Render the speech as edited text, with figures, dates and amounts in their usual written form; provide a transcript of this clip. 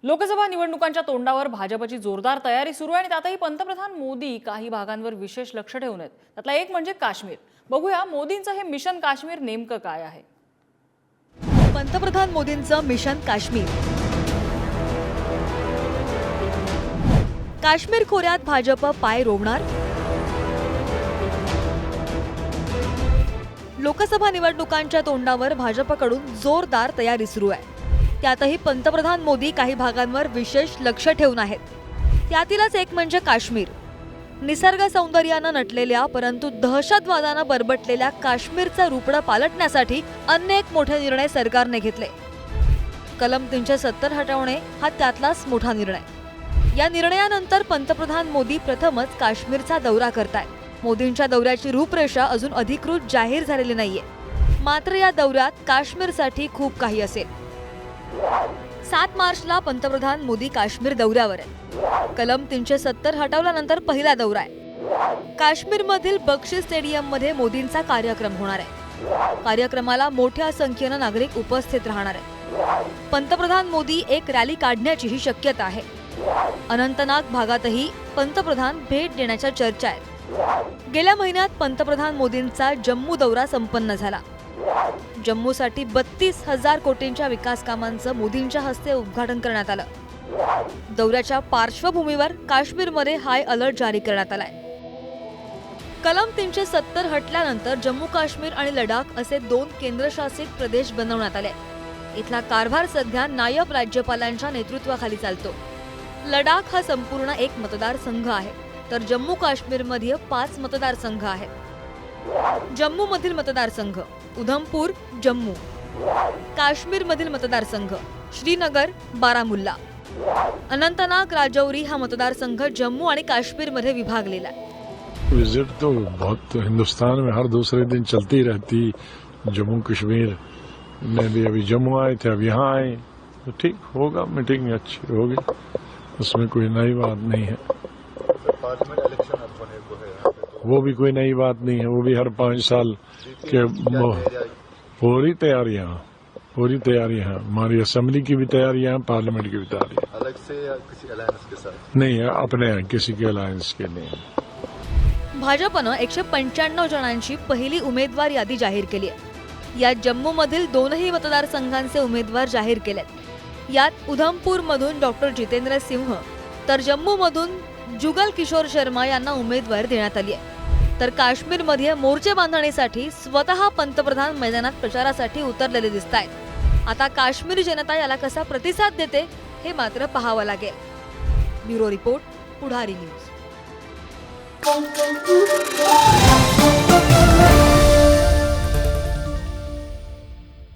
लोकसभा निवडणुकांच्या तोंडावर भाजपची जोरदार तयारी सुरू आहे आणि त्यातही पंतप्रधान मोदी काही भागांवर विशेष लक्ष ठेवून आहेत। त्यातला एक म्हणजे काश्मीर। बघूया मोदींचं हे मिशन काश्मीर नेमकं काय आहे। पंतप्रधान मोदींचं मिशन काश्मीर। काश्मीर खोऱ्यात भाजप पाय रोवणार। लोकसभा निवडणुकांच्या तोंडावर भाजपकडून जोरदार तयारी सुरू आहे। त्यातही पंतप्रधान मोदी काही भागांवर विशेष लक्ष ठेवून आहेत। त्यातीलच एक म्हणजे काश्मीर। निसर्ग सौंदर्यानं नटलेल्या परंतु दहशतवादानं बरबटलेल्या काश्मीरचं रूपडं पालटण्यासाठी अनेक मोठे निर्णय सरकारने घेतले। कलम 370 हटवणे हा त्यातलाच मोठा निर्णय। या निर्णयानंतर पंतप्रधान मोदी प्रथमच काश्मीरचा दौरा करतायत। मोदींच्या दौऱ्याची रूपरेषा अजून अधिकृत जाहीर झालेली नाहीये, मात्र या दौऱ्यात काश्मीरसाठी खूप काही असेल। 7 मार्चला पंतप्रधान मोदी काश्मीर दौऱ्यावर आहेत। कलम 370 हटवल्यानंतर पहिला दौरा आहे। काश्मीरमधील बक्षी स्टेडियममध्ये मोदींचा कार्यक्रम होणार आहे। कार्यक्रमाला मोठ्या संख्येनं नागरिक उपस्थित राहणार आहेत। पंतप्रधान मोदी एक रॅली काढण्याचीही शक्यता आहे। अनंतनाग भागातही पंतप्रधान भेट देण्याच्या चर्चा आहेत। गेल्या महिन्यात पंतप्रधान मोदींचा जम्मू दौरा संपन्न झाला। जम्मूसाठी 32,000 कोटींच्या विकास कामांचं मोदींच्या हस्ते उद्घाटन करण्यात आलं। दौऱ्याच्या पार्श्वभूमीवर काश्मीरमध्ये हाय अलर्ट जारी करण्यात आलाय। कलम 370 हटल्यानंतर जम्मू काश्मीर आणि लडाख असे 2 केंद्रशासित प्रदेश बनवण्यात आले। इथला कारभार सध्या नायब राज्यपालांच्या नेतृत्वाखाली चालतो। लडाख हा संपूर्ण एक मतदारसंघ आहे, तर जम्मू काश्मीरमध्ये 5 मतदारसंघ आहेत। जम्मू मधील मतदारसंघ उधमपूर जम्मू, काश्मीर मधील मतदारसंघ श्रीनगर बारामुल्ला, अनंतनाग राजौरी हा मतदारसंघ जम्मू आणि काश्मीर मध्ये विभागलेला आहे। विजिट तो बहुत हिंदुस्तान में हर दूसरे दिन चलती रहती। जम्मू कश्मीर में भी अभी जम्मू आए थे, अब यहाँ आए तो ठीक होगा, मीटिंग अच्छी होगी, उसमें कोई नई बात नहीं है। वो भी कोई नई बात नहीं है, वो भी हर 5 साल के पूरी तैयारियां हमारी असेंबली की भी तैयारियां, पार्लियामेंट की भी तैयारियां। अलग से या किसी अलायंस के साथ नहीं है, अपने किसी के अलायंस के नहीं। भाजपनं 195 जणांची पहिली उमेदवार यादी जाहीर केली आहे। यात जम्मू मधील 2ही मतदारसंघांचे उमेदवार जाहीर केलेत। यात उधमपूर मधून डॉक्टर जितेंद्र सिंह तर जम्मू मधून जुगल किशोर शर्मा यांना उमेदवार देण्यात आली आहे। तर काश्मीरमध्ये मोर्चे बांधणीसाठी स्वतः पंतप्रधान मैदानात प्रचारासाठी उतरलेले दिसतायत। आता काश्मीरी जनता याला कसा प्रतिसाद देते हे मात्र पाहावं लागेल। ब्युरो रिपोर्ट, पुढारी न्यूज।